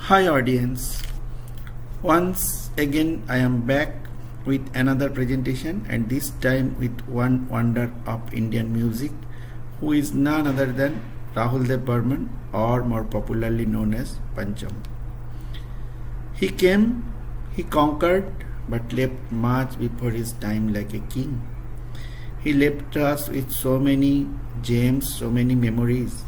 Hi, audience. Once again, I am back with another presentation, and this time with one wonder of Indian music, who is none other than Rahul Dev Burman, or more popularly known as Pancham. He came, he conquered, but left much before his time like a king. He left us with so many gems, so many memories.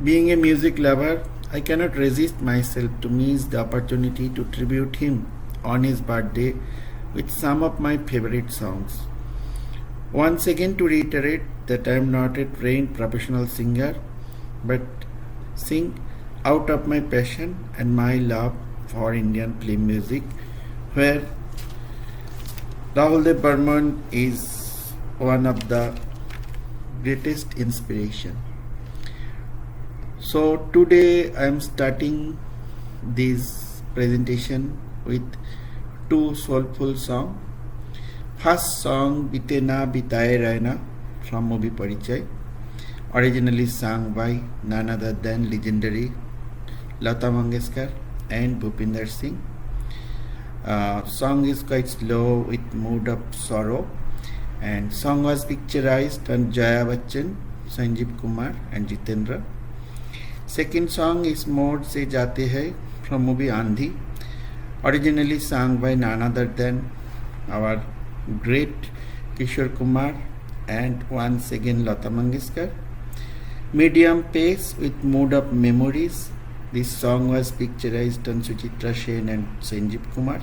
Being a music lover, I cannot resist myself to miss the opportunity to tribute him on his birthday with some of my favorite songs. Once again, to reiterate that I am not a trained professional singer, but sing out of my passion and my love for Indian film music, where Rahul Dev Burman is one of the greatest inspiration. So today I am starting this presentation with two soulful songs. First song Bite Na Bitaye Raina from movie Parichay, originally sung by none other than legendary Lata Mangeshkar and Bhupinder Singh. Song is quite slow with mood of sorrow, and song was picturized on Jaya Bachchan, Sanjeev Kumar and Jitendra. Second song is Mod Se Jate Hai from movie Andhi, originally sung by none other than our great Kishore Kumar and once again Lata Mangeshkar. Medium pace with mood of memories. This song was picturized on Suchitra Sen and Sanjeev Kumar.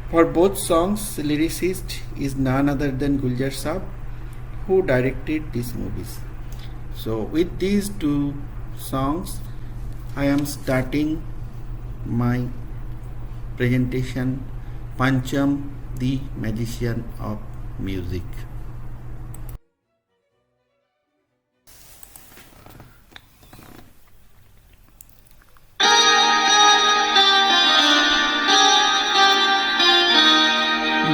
For both songs, lyricist is none other than Guljar Saab, who directed these movies. So with these two songs, I am starting my presentation, Pancham, the magician of music.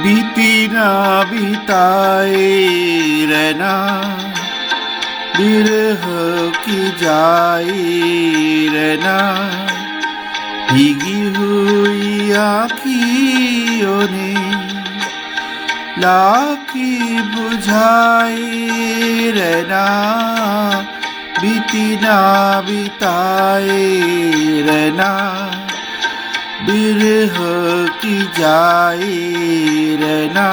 बीती ना बिताए रहना, बिरह की जाई रहना, भीगी हुई आँखियों ने लाकी बुझाई रहना, बीती ना बिताए रहना, बिरह की जाई रहना,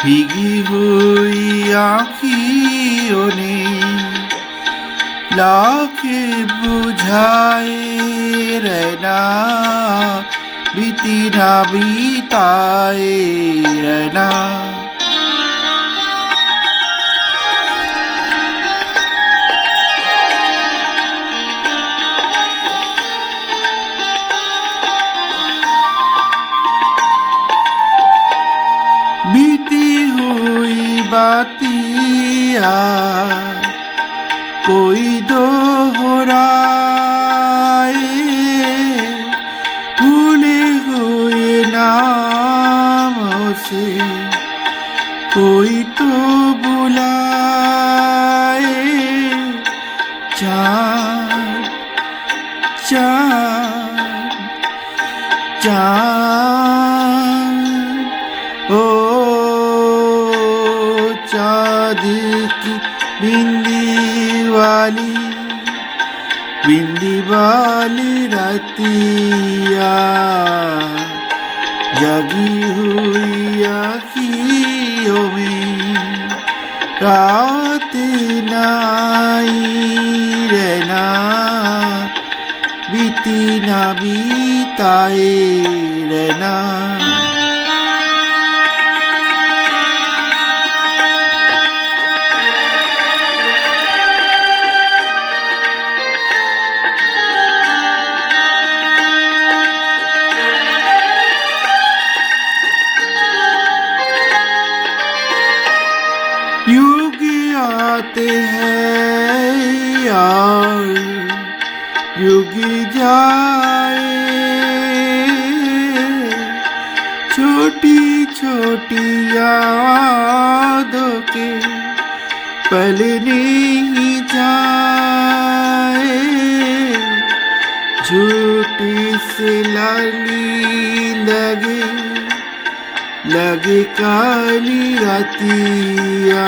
भीगी हुई आँखियों ने लाके बुझाए रहना, बीती ना बीताए रहना। बीती हुई बातिया कोई दोहराए, भूले हुए नामों से कोई तो बुलाए, चाँद चाँद चाँद ओ चाँद की बिंदी वाली रातिया, जगी हुई आँखियों में रात नाई रहना, बीती ना बीताए रहना। युग आते हैं यार, युग जाए, छोटी छोटी यादों के पल नहीं जाए, झूठी से लाली लगे काली रातिया,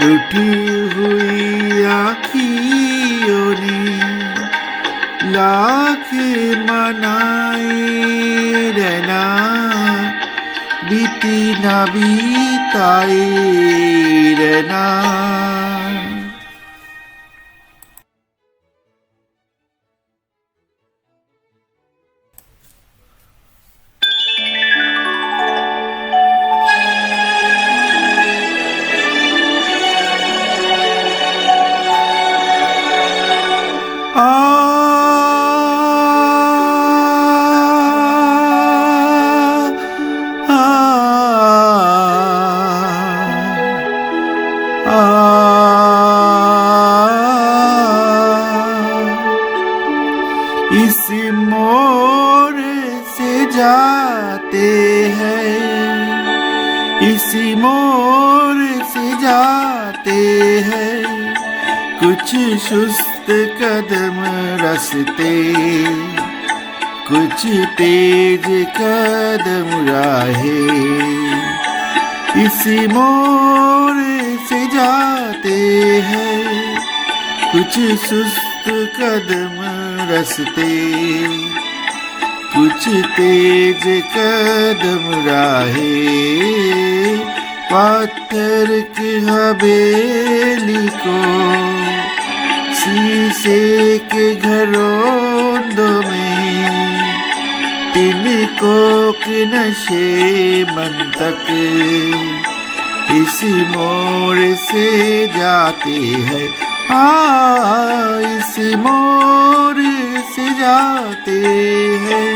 टूटी हुई आँखियों ने लाके मनाए रहना, बीती ना बीताए रहना। इस मोड़ से जाते हैं, इसी मोड़ से जाते हैं, कुछ सुस्त कदम रस्ते, कुछ तेज कदम राहें। इसी मोड़ से जाते हैं, कुछ सुस्त कदम रस्ते, कुछ तेज कदम राहें। पत्थर की हवेली को शीशे के घरों में, तिनकों के नशे मन तक इसी मोड़ से जाते हैं। इस मोड़ से जाते हैं।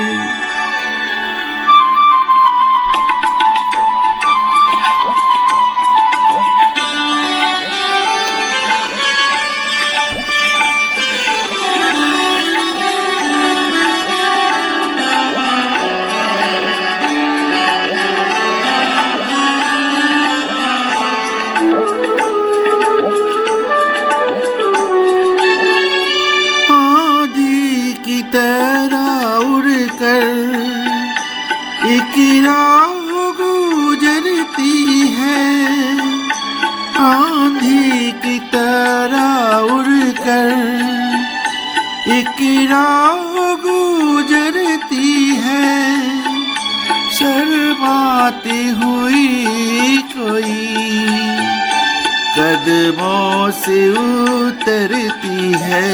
एक राह गुजरती है, आंधी की तरह उड़कर एक राह गुजरती है। शर्माती हुई कोई कदमों से उतरती है,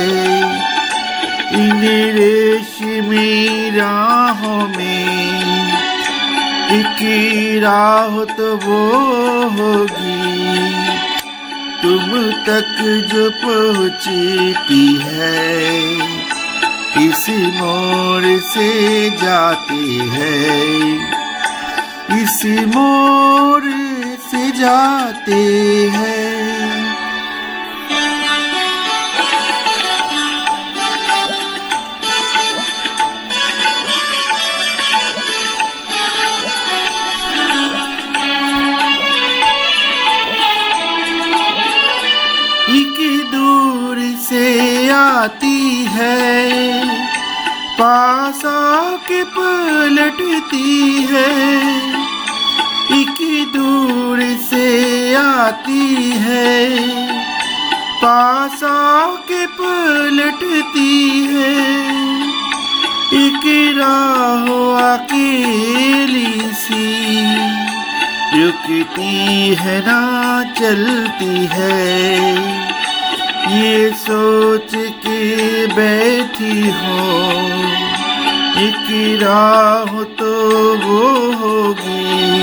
इन रेशमी राहों में एक राह तो वो होगी तुम तक जो पहुँचती है। इस मोड़ से जाते हैं, इस मोड़ से जाते हैं। दूर से आती है, पास आके पलटती है। एक दूर से आती है, पास आके पलटती है। एक राह अकेली सी रुकती है ना चलती है, ये सोच के बैठी हो एक राह तो वो होगी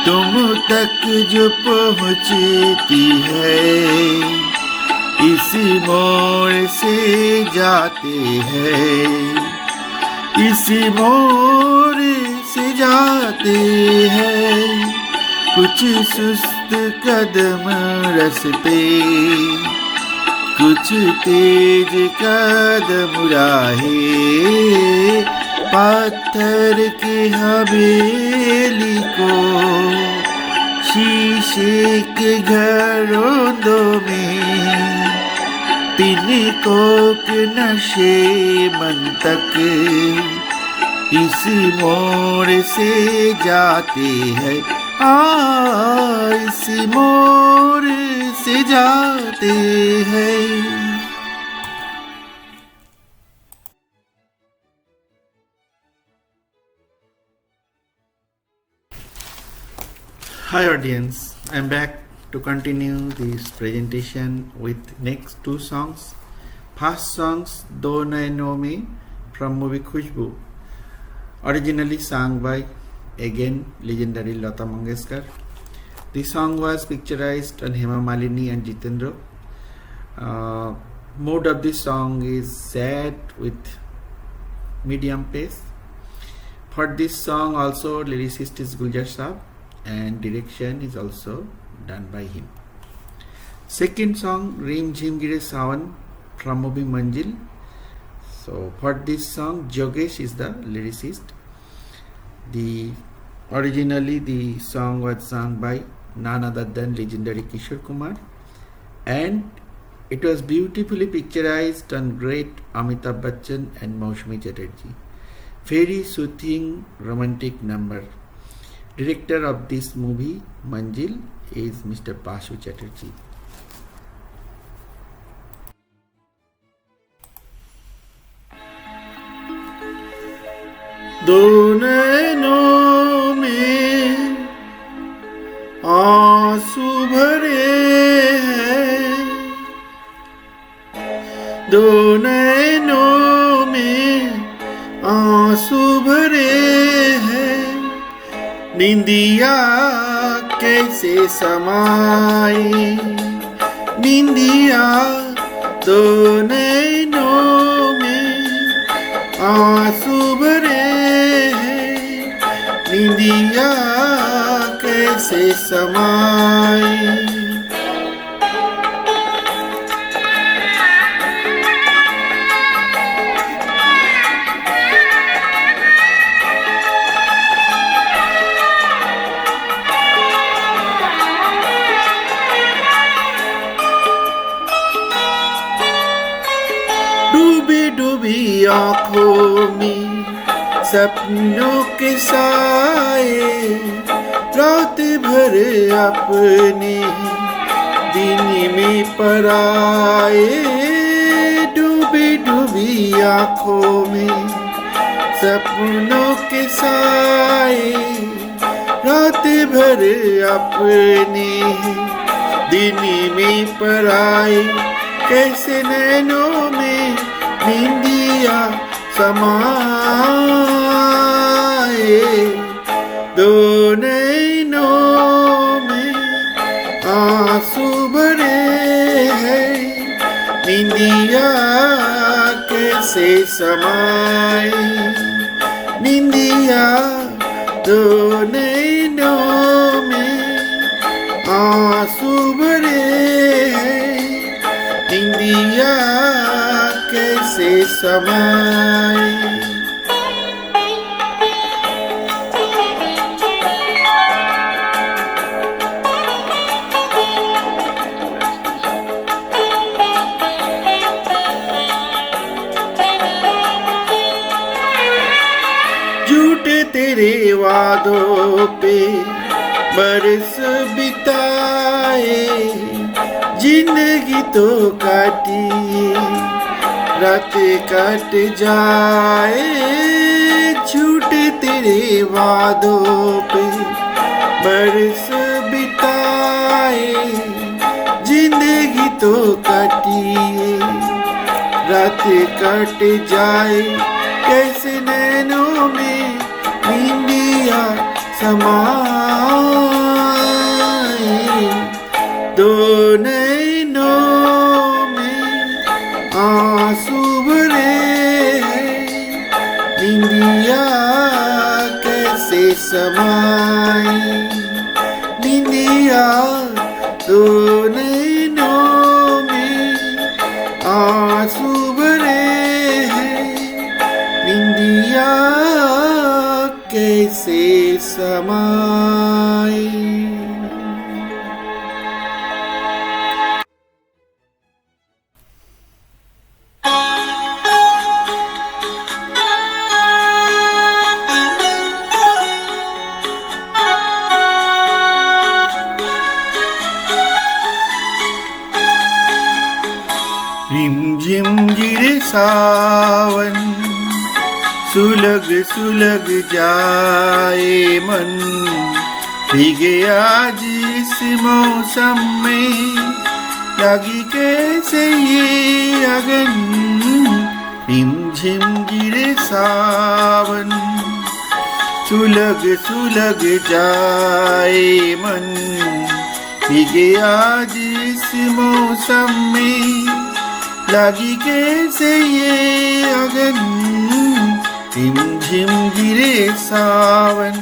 तुम तक जो पहुँचती है। इसी मोड़ से जाते हैं, इसी मोड़ से जाते हैं। कुछ सुस्त कदम रस्ते, कुछ तेज कदम राहें। पत्थर की हवेली को शीशे के घरों में पीने के नशे मन तक इस मोड़ से जाते हैं, इस मोड़ से जाते हैं। Hi audience, I'm back to continue this presentation with next two songs. First songs Do Naye Know Me from movie Khushbu, originally sung by again legendary Lata Mangeshkar. This song was picturized on Hema Malini and Jitendra. Mood of this song is sad with medium pace. For this song also lyricist is Guljar Saab and direction is also done by him. Second song Rim Jhim Gire Sawan from movie Manjil. So for this song Jogesh is the lyricist. Originally the song was sung by none other than legendary Kishore Kumar, and it was beautifully picturized on great Amitabh Bachchan and Maushami Chatterjee. Very soothing romantic number. Director of this movie Manjil is Mr. Bashu Chatterjee. दो नैनों में आंसू भरे हैं, दो नैनों में आंसू भरे हैं, निंदिया कैसे समाई, निंदिया दो नैनों में आंसू भरे हैं, निंदिया कैसे समाई। डूबी डूबी आँखों में सपनों के साए, रात भर अपने दिन में पराए, डूबी डूबी आँखों में सपनों के साए, रात भर अपने दिन में पराए, कैसे नैनों में निंदिया समाए, दो नैनों में आंसू भरे हैं, निंदिया कैसे समाए, निंदिया दो नैनों में आंसू भरे हैं, निंदिया कैसे समाए। झूठे तेरे वादों पे बरस बिताए, जिंदगी तो काटी रात कट जाए, झूठे तेरे वादों पे बरस बिताए, जिंदगी तो काटी रात कट जाए, कैसे नैनों में निंदिया समाए, दो नैनों में आंसू भरे हैं, निंदिया कैसे समाए, निंदिया दो नैनों में आंसू भरे हैं, निंदिया कैसे समाए। रिमझिम गिरे सावन, सुलग सुलग जाए मन, भीगे आज इस मौसम में, लगी कैसे ये अगन। रिमझिम गिरे सावन, सुलग सुलग जाए मन, भीगे आज इस मौसम में, लगी कैसे ये अगन। रिमझिम गिरे सावन।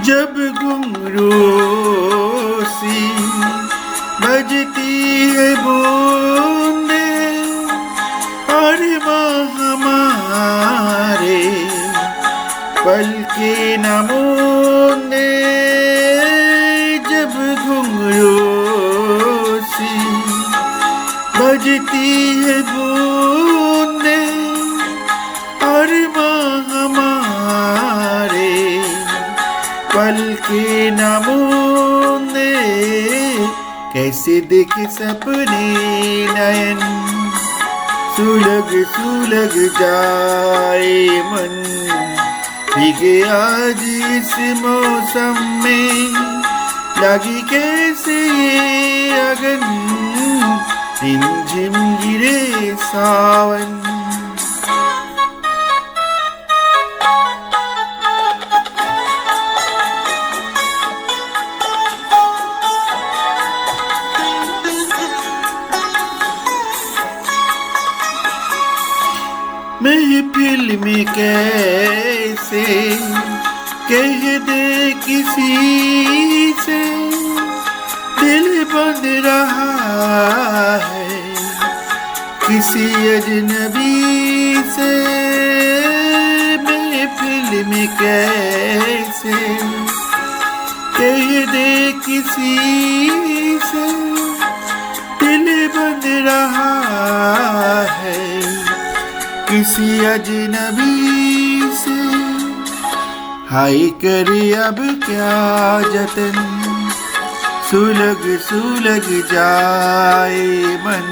जब घुंघरू सी बजती है बूंदे, और हमारे पल के न मूंदे। जब घुंघरू सी बजती है बूंदे, और हमारे पल के नमूने, कैसे देखे सपने नयन, सुलग सुलग जाए मन, भीगे आज इस मौसम में, लगी कैसे ये अगन। रिमझिम गिरे सावन। महफिल में कैसे कह दे किसी से, दिल बंध रहा है किसी अजनबी से। महफिल में कैसे कह दे किसी से, दिल बंध रहा है किसी अजनबी से। हाय करे अब क्या जतन, सुलग सुलग जाए मन,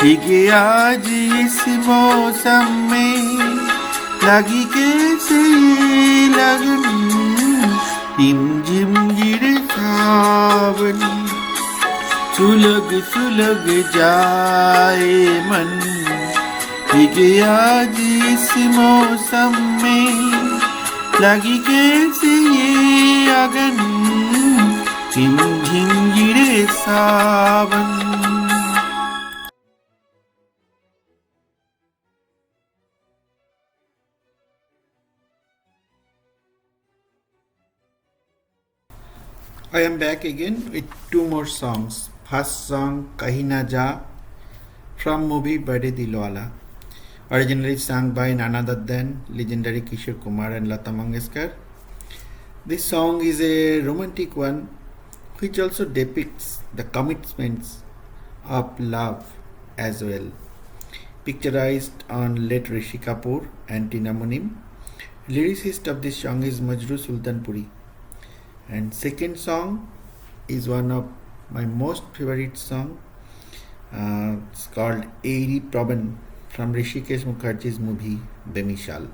भीगे आज इस मौसम में, लगी कैसे लगन। रिमझिम गिरे सावन, सुलग सुलग जाए मन, भीगे आज इस मौसम में, लगी कैसे ये अगन। रिमझिम गिरे सावन। I am back again with two more songs. First song Kahi Na Ja from movie Bade Dilwala, originally sung by none other than legendary Kishore Kumar and Lata Mangeshkar. This song is a romantic one which also depicts the commitments of love as well, picturized on late Rishi Kapoor and Tina Munim. Lyricist of this song is Majroo Sultanpuri. And second song is one of my most favorite song. It's called Eiri Proban from Rishikesh Mukherjee's movie Bemishal.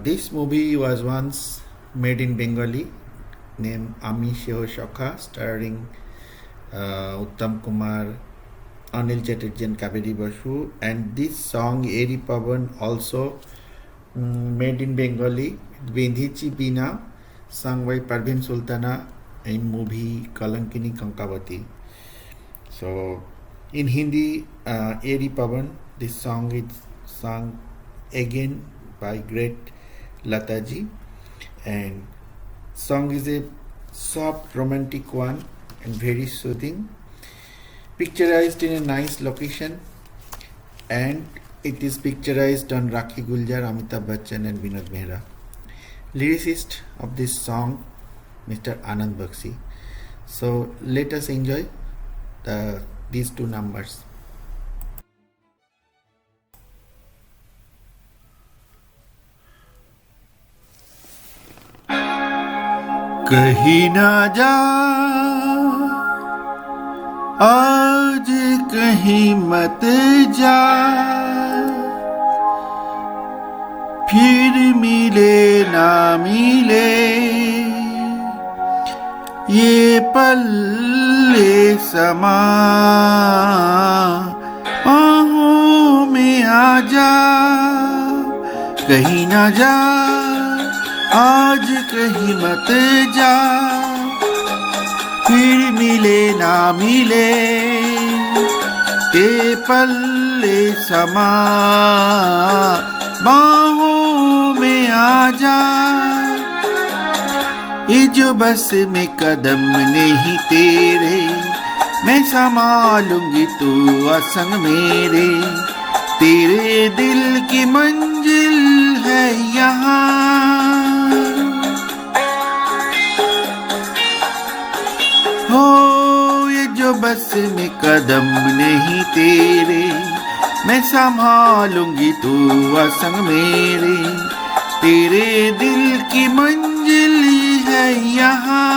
This movie was once made in Bengali, named Ami Sheho Shokha, starring Uttam Kumar, Anil Chatterjee and Kaveri Basu. And this song Eiri Proban also made in Bengali, Bendhichi Bina, sung by Parveen Sultana in movie Kalankini Kankavati. So in Hindi, Eiri Pavan, this song is sung again by great Lataji, and song is a soft romantic one and very soothing, picturized in a nice location, and it is picturized on Rakhi Guljar, Amitabh Bachchan and Vinod Mehra. Lyricist of this song, Mr. Anand Bakshi. So let us enjoy these two numbers. कहीं ना जा आज कहीं मत जा, फिर मिले ना मिले ये पल ले समा, आहों में आ जा। कहीं ना जा आज कहीं मत जा, फिर मिले ना मिले ये पल ले समा, बाहों में आ जा। ये जो बस में कदम नहीं तेरे, मैं संभालूंगी तू असंग मेरे, तेरे दिल की मंजिल है यहाँ। हो ये जो बस में कदम नहीं तेरे, मैं संभालूंगी तू असंग मेरे, तेरे दिल की मंजिल है यहाँ।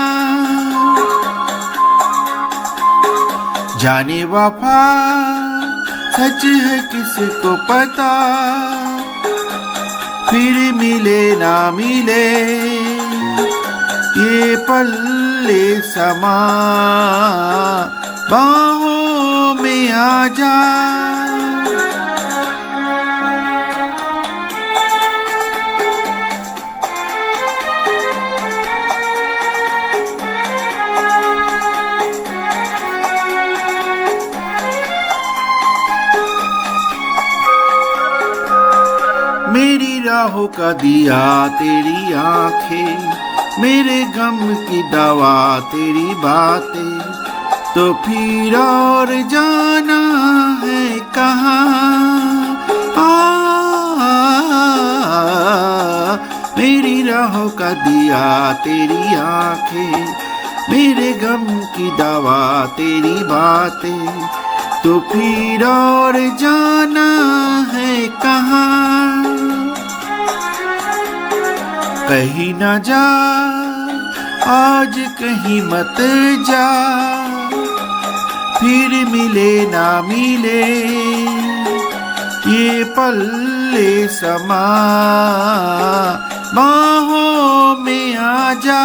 जाने वफा सच है किसको पता, फिर मिले ना मिले ये पल ले समा, बाहों में आ जा। मेरी राहों का दिया तेरी आंखें, मेरे गम की दवा तेरी बातें, तो फिर और जाना है कहाँ। मेरी राहों का दिया तेरी आंखें, मेरे गम की दवा तेरी बातें, तो फिर और जाना है कहाँ। कहीं ना जा आज कहीं मत जा, फिर मिले ना मिले ये पल ले समा, बाहों में आ जा।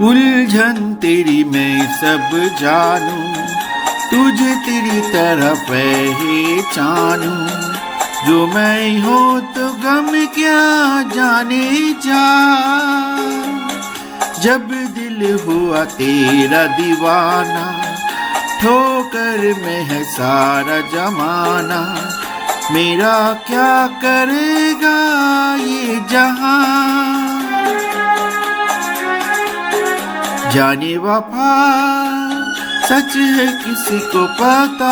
उलझन तेरी मैं सब जानूं, तुझे तेरी तरह पहचानूं, जो मैं हो तो गम क्या जाने जा। जब दिल हुआ तेरा दीवाना, ठोकर में है सारा जमाना, मेरा क्या करेगा ये जहां। जाने वफा सच है किसी को पता,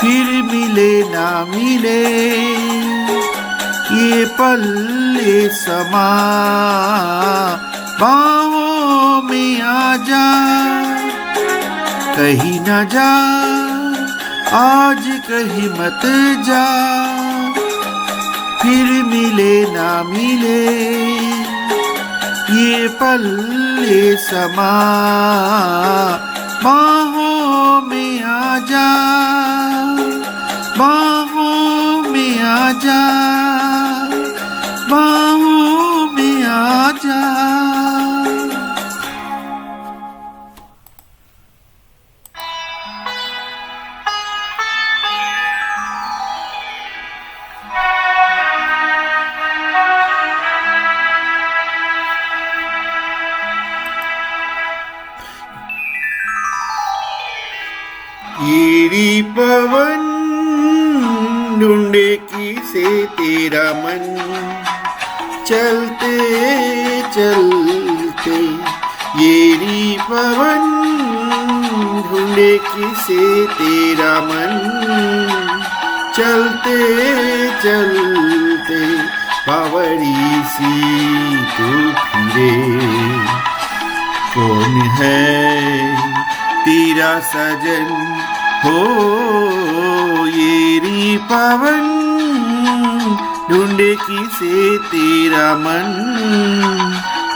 फिर मिले ना मिले ये पल ले समा, बाहों में आ जा। कहीं ना जा आज कहीं मत जा, फिर मिले ना मिले ये पल ले समा, बाहों में आ जा, बाहों में आ जा, बाहों में आ जा। गिरी पवन ढूंढे किसे तेरा मन, चलते चलते ये पवन ढूंढे किसे तेरा मन चलते चलते बावरी सी तू फिरे कौन है तेरा सजन हो ये पवन ढूंढे किसे तेरा मन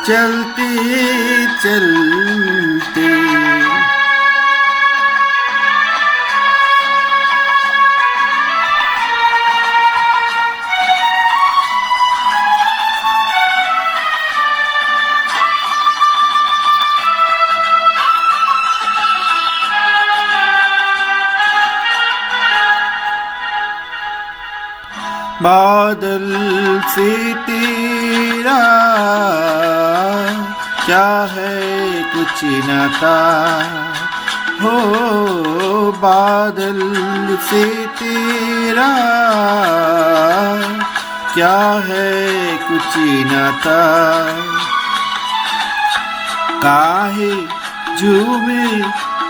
चलते चलते बादल से तेरा क्या है कुछ नाता हो बादल से तेरा क्या है कुछ नाता काहे झूमे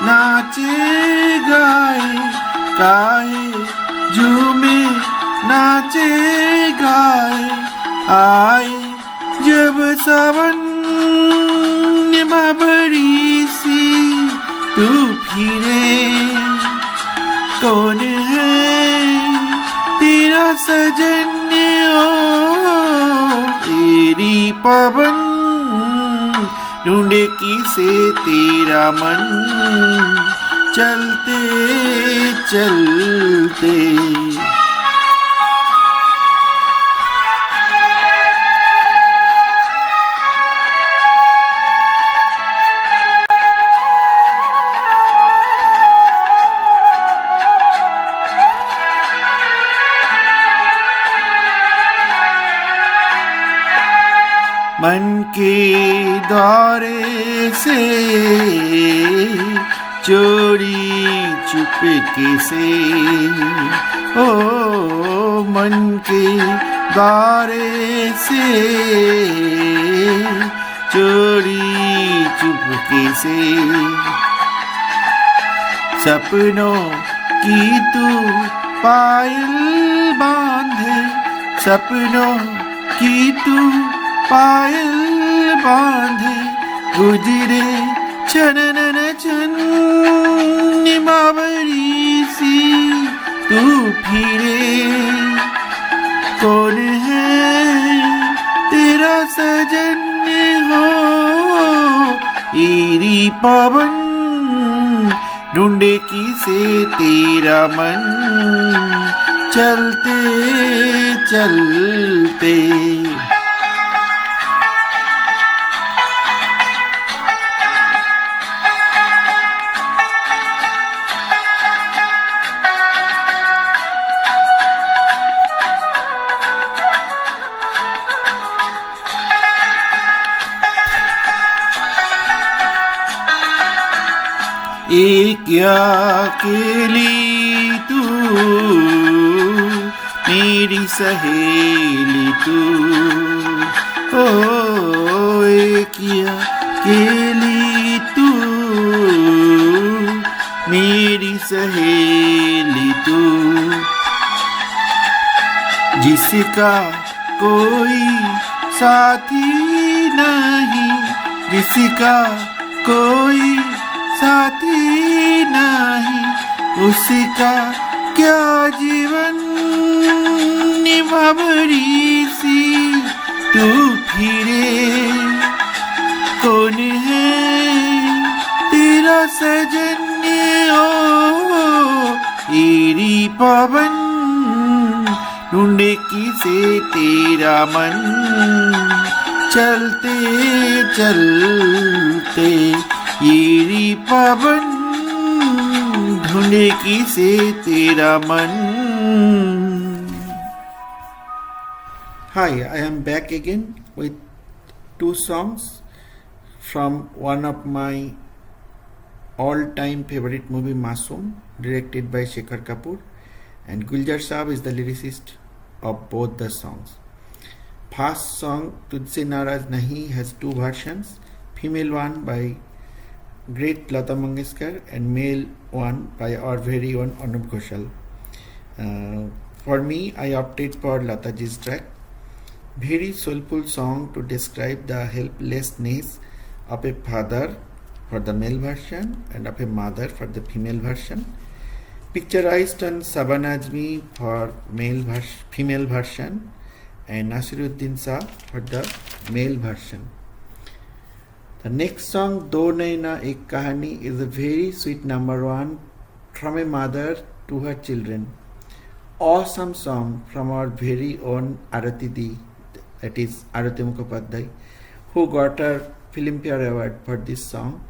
नाचे गाए काहे झूमे नाचे गाए आए जब सावन बावरी सी तू फिरे कौन है तेरा सजन ओ तेरी पवन ढूंढे किसे तेरा मन चलते चलते मन के द्वारे से चोरी चुपके से ओ मन के द्वारे से चोरी चुपके से सपनों की तू पायल बांधे सपनों की तू पायल बांधे गुजरे चनन चन बावरी सी तू फिरे कौन है तेरा सजन हो ईरी पवन ढूंढे किसे तेरा मन चलते चलते एक अकेली तू मेरी सहेली तू ओ एक अकेली तू मेरी सहेली तू जिसका कोई साथी नहीं जिसका कोई साथी नहीं उसका क्या जीवन बावरी सी तू फिरे कौन है तेरा सजन ओ ईरी पवन ढूंढे किसे तेरा मन चलते चलते ईरी पवन ढूंढे किसे तेरा मन. Hi, I am back again with two songs from one of my all-time favorite movie Masoom, directed by Shekhar Kapoor, and Guljar Saab is the lyricist of both the songs. first song Tujhse Naraj Nahi has two versions, female one by great Lata Mangeshkar and male one by our very own Anup Ghoshal. For me, I opted for Lataji's track. Very soulful song to describe the helplessness of a father for the male version and of a mother for the female version. Picturized on Shabana Azmi for female version and Nasiruddin Shah for the male version. The next song, Do Naina Ek Kahani, is a very sweet number one from a mother to her children. Awesome song from our very own Arati Di, that is Arati Mukhopadhyay, who got her Filmfare Award for this song.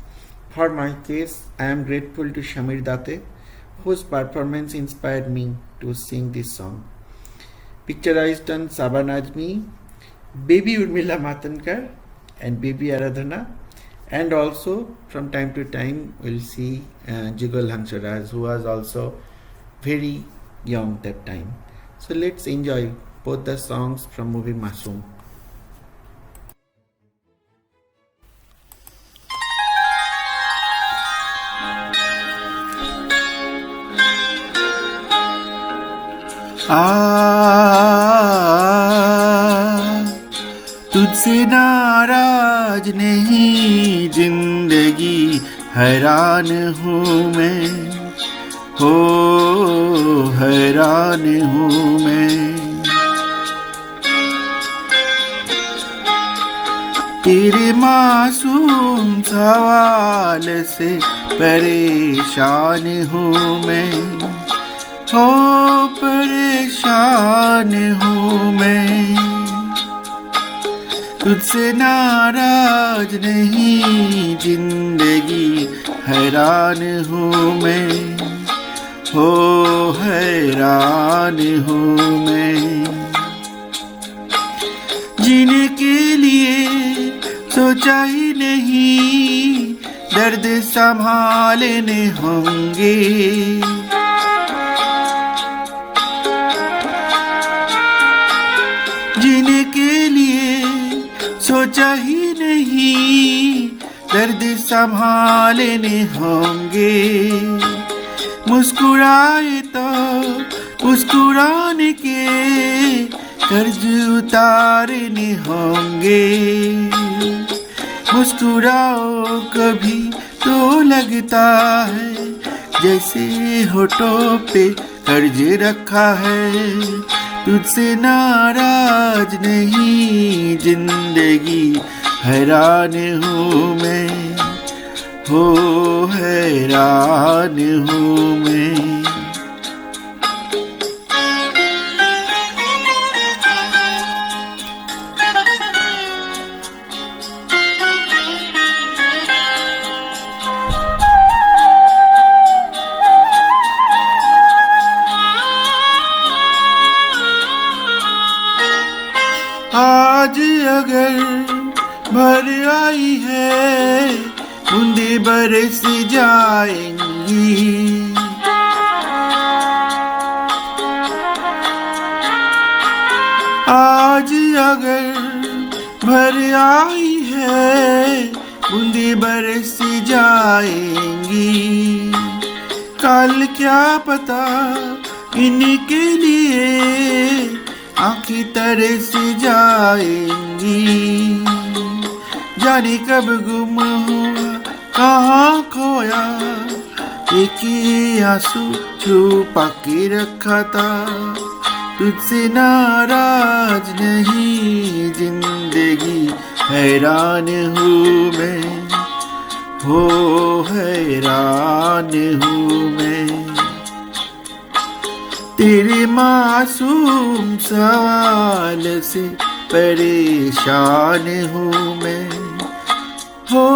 For my case, I am grateful to Shamir Date, whose performance inspired me to sing this song. Picturized on Shabana Azmi, baby Urmila Matondkar and baby Aradhana, and also from time to time we'll see Jugal Hansraj, who was also very young that time. So let's enjoy both the songs from movie Masoom. तुझसे नाराज नहीं जिंदगी हैरान हूँ मैं, हो हैरान हूँ मैं। तेरे मासूम सवाल से परेशान हूँ मैं, हो परेशान हूँ मैं। तुझसे नाराज नहीं जिंदगी हैरान हूँ मैं, हो हैरान हूँ मैं। जीने के लिए सोचा ही नहीं दर्द संभालने होंगे, जीने के लिए सोचा ही नहीं दर्द संभालने होंगे। मुस्कुराए तो मुस्कुराने के कर्ज उतारने होंगे। मुस्कुराओ कभी तो लगता है जैसे होठों पे कर्ज रखा है। तुझसे नाराज नहीं जिंदगी हैरान हूँ मैं, हो हैरान हूँ मैं। आज अगर भर आई है बूंदे बरस जाएंगी। आज अगर भर आई है बूंदे बरस जाएंगी। कल क्या पता इनके लिए आँखें तरस जाएंगी। जाने कब गुम हुआ कहाँ खोया, एक आंसू छुपा के रखा था। तुझसे नाराज नहीं जिंदगी हैरान हूँ मैं, हो हैरान हूँ मैं। तेरे मासूम सवाल से परेशान हूँ मैं, हो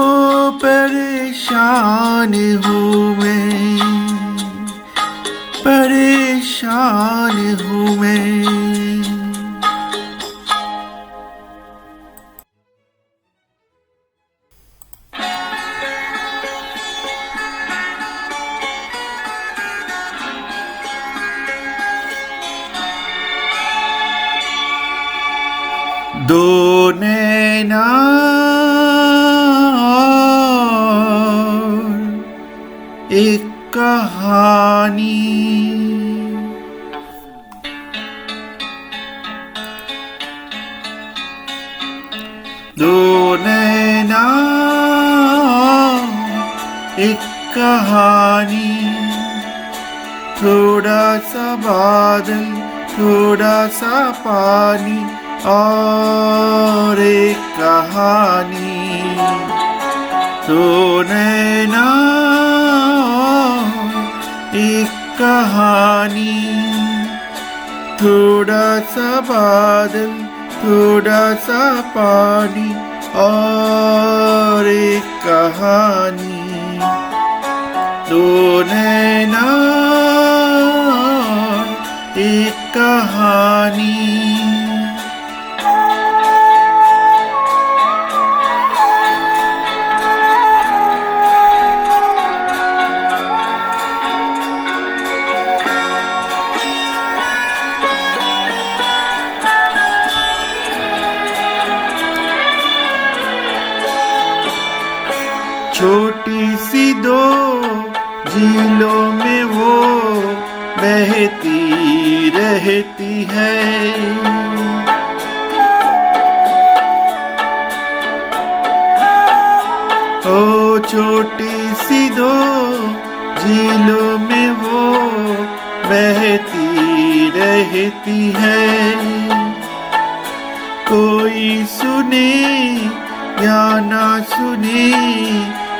परेशान हूँ मैं, परेशान हूँ मैं। दो नैना एक कहानी, दो नैना एक कहानी, थोड़ा सा बादल थोड़ा सा पानी और एक कहानी। दो नैना एक कहानी, थोड़ा सा बादल थोड़ा सा पानी और एक कहानी। दो नैना एक कहानी। छोटी सी दो झीलों में वो बहती रहती है, ओ छोटी सी दो झीलों में वो बहती रहती है। कोई सुने या ना सुने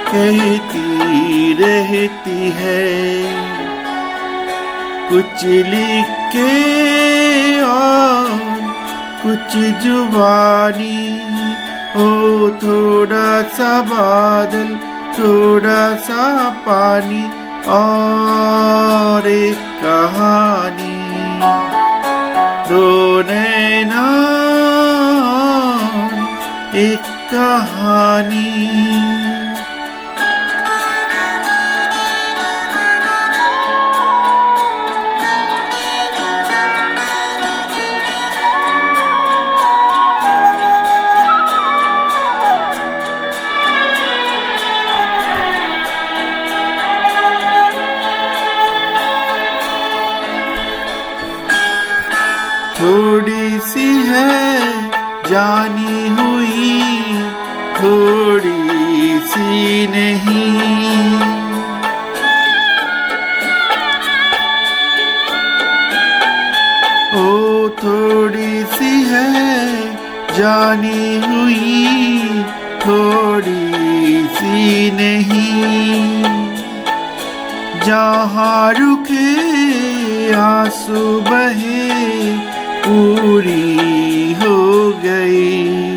कहती रहती है, कुछ लिख के और कुछ जुबानी। ओ थोड़ा सा बादल थोड़ा सा पानी और एक कहानी। दो नैना एक कहानी। थोड़ी सी है जानी हुई थोड़ी सी नहीं, ओ थोड़ी सी है जानी हुई थोड़ी सी नहीं। जहाँ रुके आंसू बहे पूरी हो गई,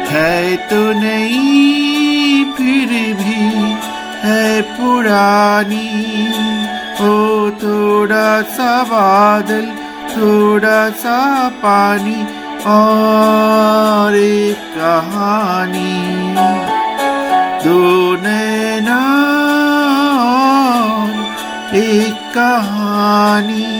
है तो नहीं फिर भी है पुरानी। ओ थोड़ा सा बादल थोड़ा सा पानी और एक कहानी। दो नैना एक कहानी।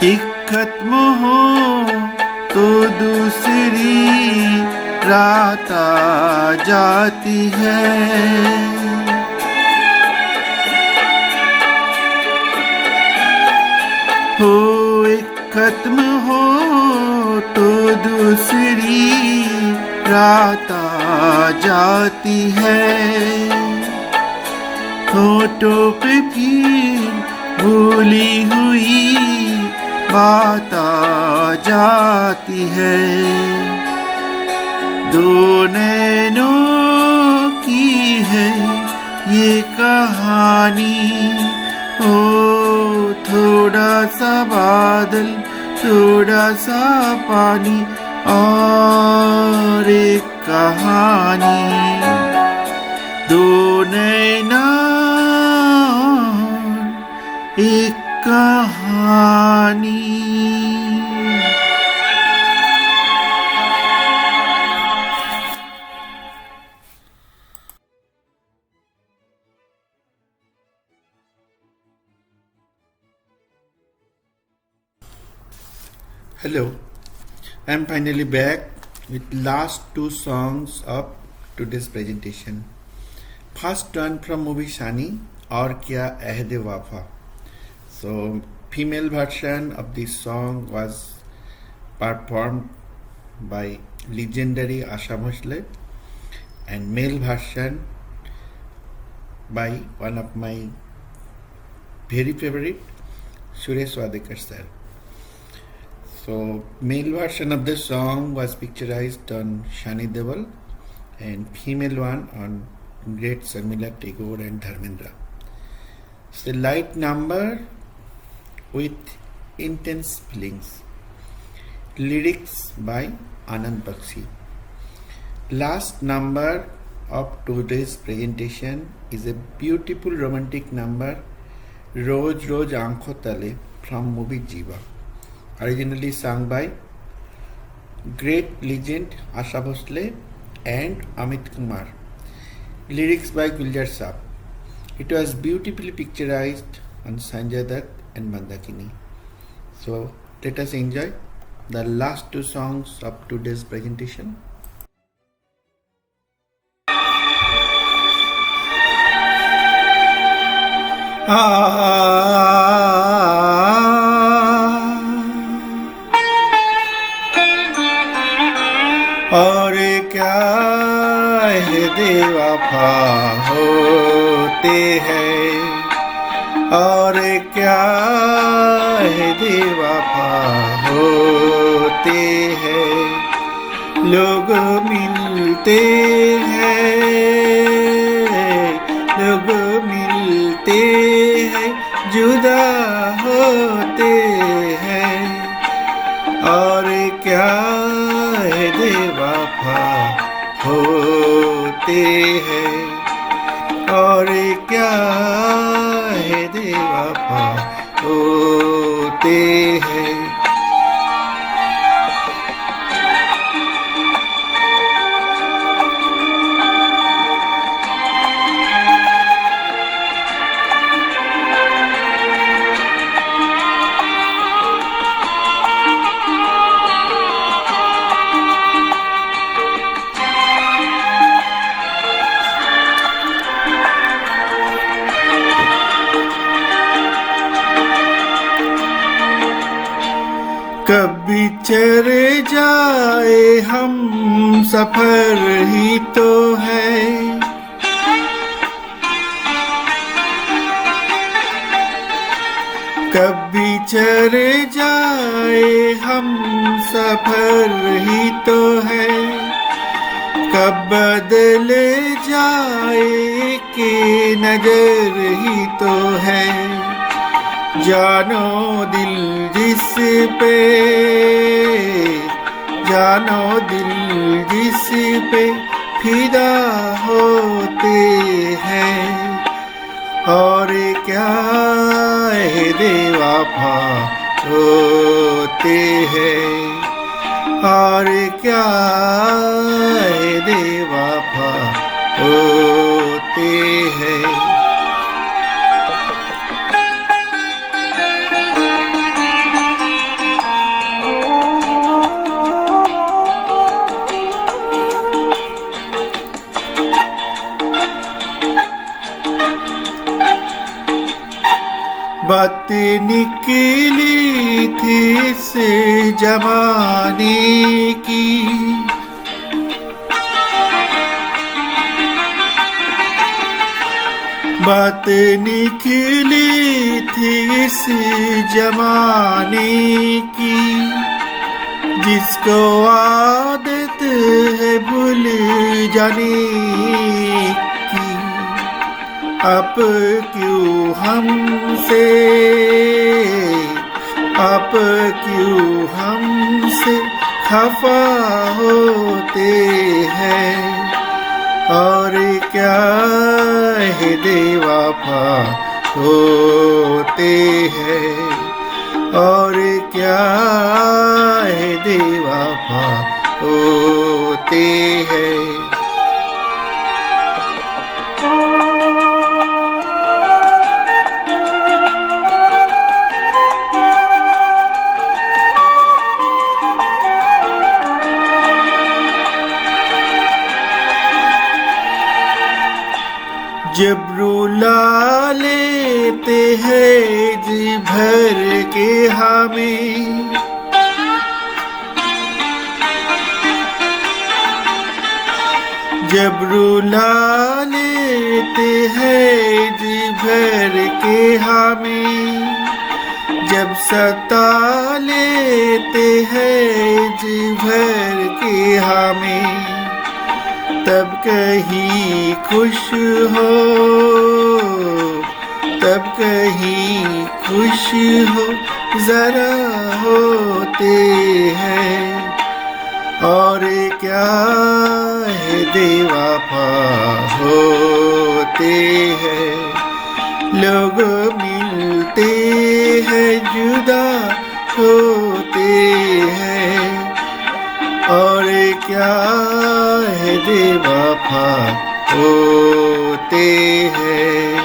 एक खत्म हो तो दूसरी रात आ जाती है, हो एक खत्म हो तो दूसरी रात आ जाती है। होठों पे फिर भूली हुई बात आ जाती है। दो नैनों की है ये कहानी, ओ थोड़ा सा बादल थोड़ा सा पानी और एक कहानी। दो नैना एक कहानी। Hello, I am finally back with last two songs of today's presentation. First one from movie Shani, और क्या अहद वफा. So female version of this song was performed by legendary Asha Bhosle, and male version by one of my very favorite Suresh Wadekar sir. So male version of the song was picturized on Shani Deol and female one on great Sharmila Tagore and Dharmendra. It's a light number with intense feelings. Lyrics by Anand Bakshi. Last number of today's presentation is a beautiful romantic number, Roj Roj Aankhon Tale, from movie Jiva. Originally sung by great legend Asha Bhosle and Amit Kumar. Lyrics by Guljar Saab. It was beautifully picturized on Sanjay Dutt and Mandakini. So let us enjoy the last two songs of today's presentation. और क्या है बेवफा होते हैं, और क्या है बेवफा होते हैं, लोग मिलते हैं, लोग मिलते हैं, जुदा होते हैं, और क्या है बेवफा होते हैं, और क्या है बेवफा होते हैं. कभी चले जाए हम सफर ही तो है, कभी चले जाए हम सफर ही तो है, कब बदले जाए कि नजर ही तो है, जानो दिल जिस पे, जानो दिल जिस पे फिदा होते हैं, और क्या है बेवफा होते हैं, और क्या है बेवफा होते हैं. बात निकली थी इस जमाने की, बात निकली थी इस जमाने की, जिसको आदत है भूल जाने की, अब क्यों हमसे, अब क्यों हमसे खफा होते हैं, और क्या है बेवफा होते हैं, और क्या है बेवफा होते हैं। जब रुला लेते हैं जी भर के हमें, जब रुला लेते हैं जी भर के हमें, जब सता लेते हैं जी भर के हमें, तब कहीं खुश हो, तब कहीं खुश हो जरा होते हैं, और क्या है बेवफा होते हैं। लोग मिलते हैं जुदा होते हैं, और क्या है बेवफा होते हैं।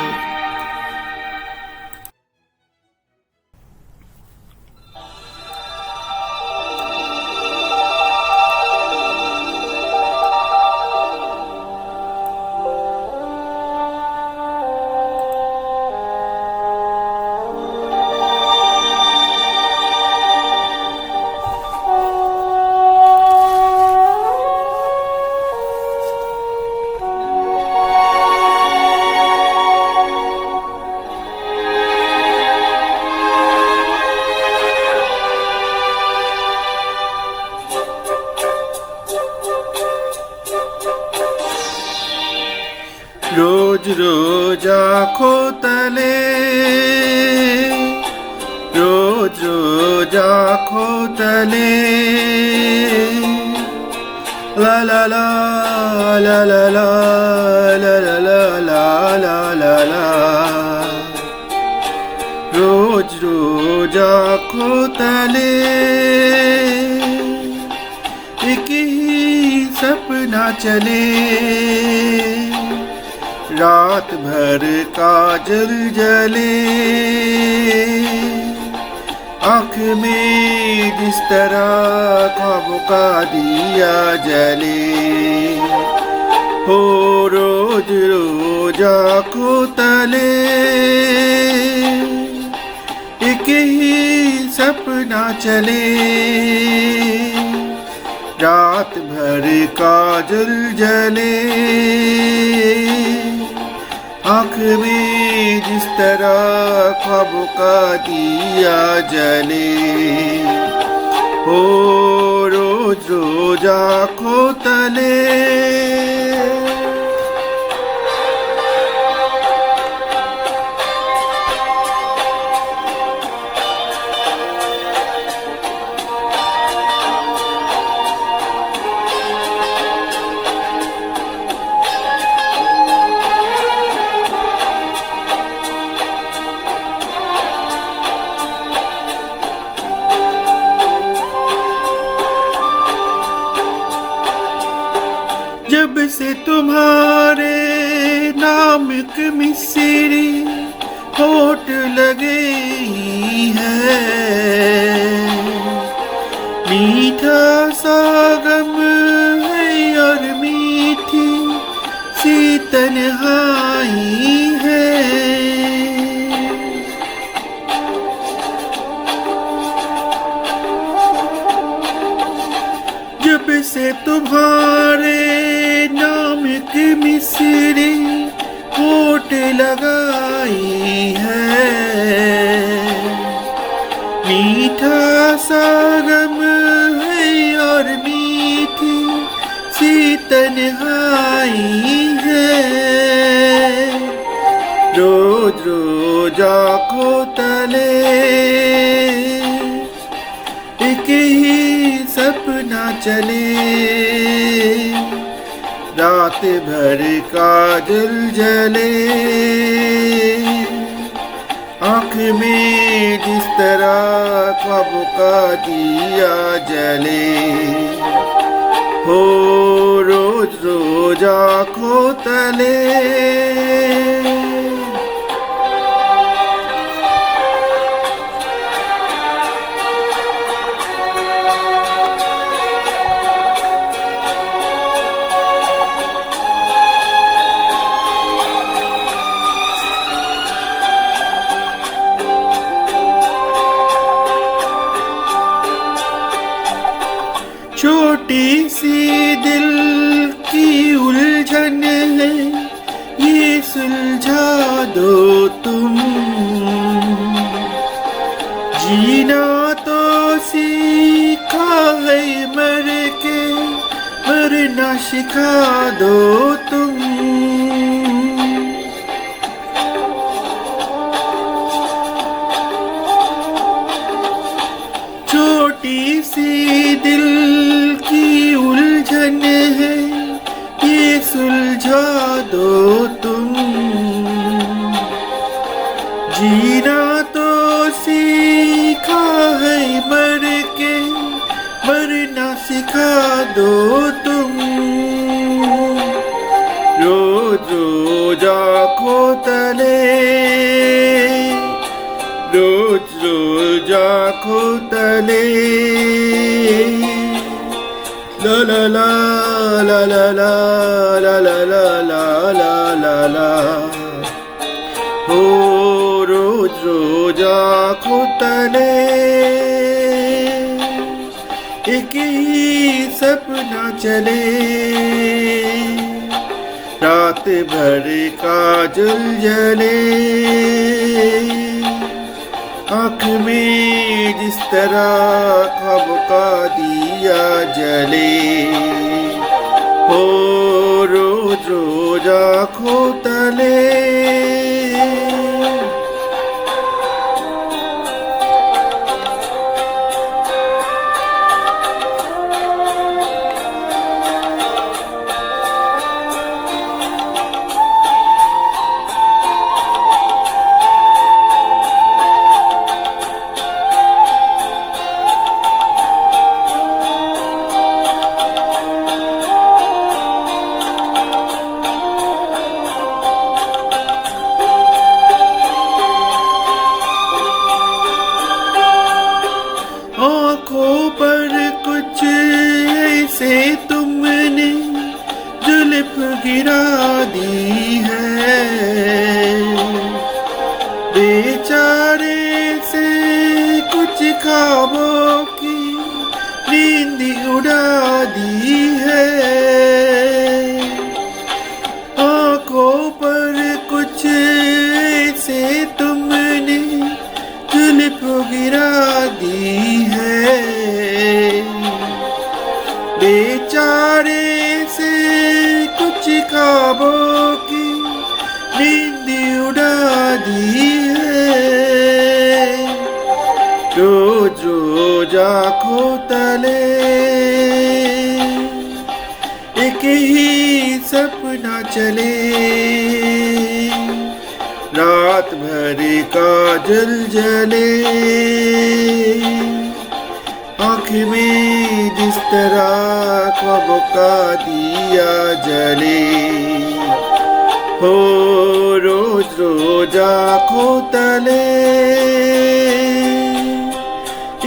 रोज रोज आँखों तले, रोज रोज आँखों तले, ला ला ला ला ला ला ला ला ला ला ला ला, रोज रोज आँखों तले एक ही सपना चले, रात भर काजल जले, आँख में जिस तरह ख्वाबों का दिया जले, हो रोज रोज आँखों तले एक ही सपना चले, रात भर काजल जले, आँख में जिस तरह ख्वाबों का दिया जले, हो रोज रोज आँखों तले। जब से तुम्हारे नाम की मिस्री होठ लगे है, मीठा सा गम है और मीठी सी तन्हाई है। जब से तुम्हारे नाम की मिस्री होठ लगाई है, मीठा सा गम है और मीठी सी तन्हाई है। रोज रोज आँखों तले एक ही सपना चले, रात भर काजल जले, आँख में जिस तरह ख्वाबों का दिया जले, हो रोज रोज आँखों तले। छोटी सी दिल की उलझन है, ये सुलझा दो तुम। जीना तो सीखा है मर के, मरना सिखा दो तुम। छोटी सी दिल की उलझन है, ये सुलझा दो तुम। जीना तो सीखा है मर के, मरना सिखा दो तुम। रोज रोज आँखों तले, रोज रोज आँखों तले। ला ला ला ला ला ला ला ला ला ला ला ला। हो रोज रोज आँखों तले, एक ही सपना चले। रात भर काजल जले, आँख में जिस तरह ख्वाब का दिया जले, हो रोज रोज आँखों तले। आँखों पर कुछ ऐसे तुमने जुल्फ गिरा दी है, बेचारे से कुछ ख्वाबों की नींद उड़ा दी है। आँखों पर कुछ ऐसे तुमने जुल्फ गिरा दी है, बेचारे से कुछ ख्वाबों की नींद उड़ा दी है। रोज रोज आँखों तले, एक ही सपना चले। रात भर काजल जले, आँख में जिस तरह ख्वाबों का दिया जले, हो रोज रोज आँखों तले,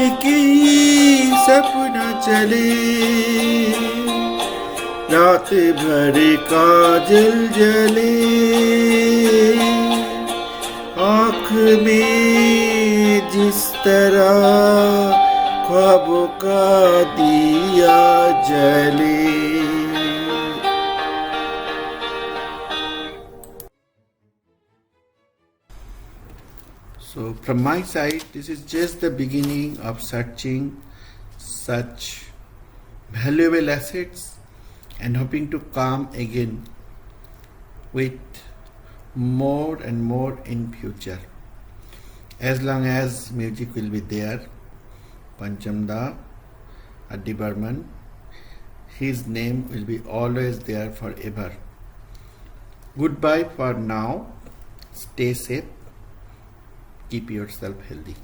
एक ही सपना चले। रात भर काजल जले, आँख में जिस तरह ख्वाबों का दिया जले। So from my side, this is just the beginning of searching such valuable assets and hoping to come again with more and more in future. As long as music will be there, Pancham Da, Addi Burman, his name will be always there forever. Goodbye for now. Stay safe. Keep yourself healthy.